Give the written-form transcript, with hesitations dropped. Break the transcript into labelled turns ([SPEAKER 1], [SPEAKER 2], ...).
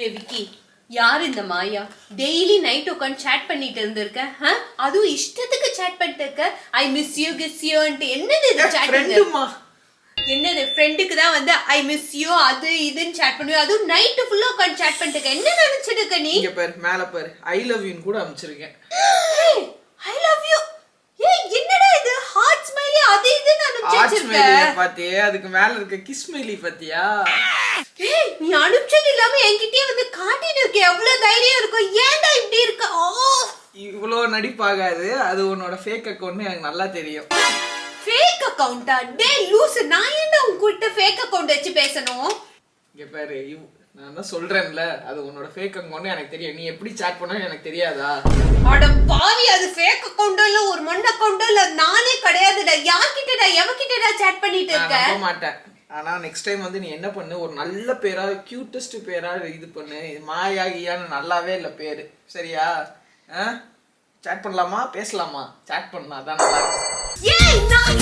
[SPEAKER 1] ஏ விக்கி, யார் இந்த மாயா? Daily night உட்காந்து சேட் பண்ணிட்டு இருந்திருக்க, அதுவும் இஷ்டத்துக்கு சேட் பண்ணிட்டு இருக்க. ஐ மிஸ் யூ கிஸ் யூன்ட்டு என்னது இது சேட்டிங்? என்னது ஃப்ரெண்டுக்கு தான் வந்து ஐ மிஸ் யூ அது இதுன்னு சேட் பண்ணுவேன், அதுவும் நைட் ஃபுல்லா உட்காந்து சேட் பண்ணிட்டு இருக்க. என்ன நினைச்சிட்டு இருக்க நீ?
[SPEAKER 2] இங்க பாரு, மேல பாரு, ஐ லவ் யூ கூட அனுப்பிச்சிருக்கேன்.
[SPEAKER 1] I love you. ஏய் என்னடா இது ஹார்ட் ஸ்மைலி அது இதுன்னு அனுப்பிச்சிருக்க.
[SPEAKER 2] ஹார்ட் ஸ்மைலி பாத்தியே, அதுக்கு மேல இருக்க கிஸ் ஸ்மைலி பாத்தியா?
[SPEAKER 1] ஏய் நீ அனுப்பிச்சது இல்லாம என்கிட்டயே வந்து காட்டிட்டு இருக்க. எவ்வளவு தைரியம் இருக்கும். ஏன்டா இப்படி இருக்க?
[SPEAKER 2] இவ்வளோ நடிப்பாகாது, அது உன்னோட ஃபேக் அக்கவுண்ட்னு எனக்கு நல்லா தெரியும்.
[SPEAKER 1] ஃபேக் அக்கவுண்டா? டேய் லூசு, நான் என்ன உன்கிட்ட ஃபேக் அக்கவுண்ட் வச்சு பேசணும்?
[SPEAKER 2] இங்க பாரு, நான் தான் சொல்றேன்ல, அது உன்னோட ஃபேக் அக்கவுண்ட் எனக்கு தெரியும். நீ எப்படி சாட் பண்ணனும் எனக்கு தெரியாதா?
[SPEAKER 1] அட பாவி, அது ஃபேக் அக்கவுண்ட் இல்ல, ஒரு மண் அக்கவுண்ட் இல்ல, நானே கிடையாதுடா. யார்கிட்டடா எவகிட்டடா சாட் பண்ணிட்டு இருக்க?
[SPEAKER 2] நான் நம்ப மாட்டேன். ஆனா நெக்ஸ்ட் டைம் வந்து நீ என்ன பண்ணு, ஒரு நல்ல பேரா, கியூட்டஸ்ட் பேரா இது பண்ணு. மாயா கியான்னு நல்லாவே இல்ல பேரு, சரியா? சாட் பண்ணலாமா பேசலாமா? சாட் பண்ணா தான் நல்லா இருக்கும்.
[SPEAKER 1] ஏய் நான்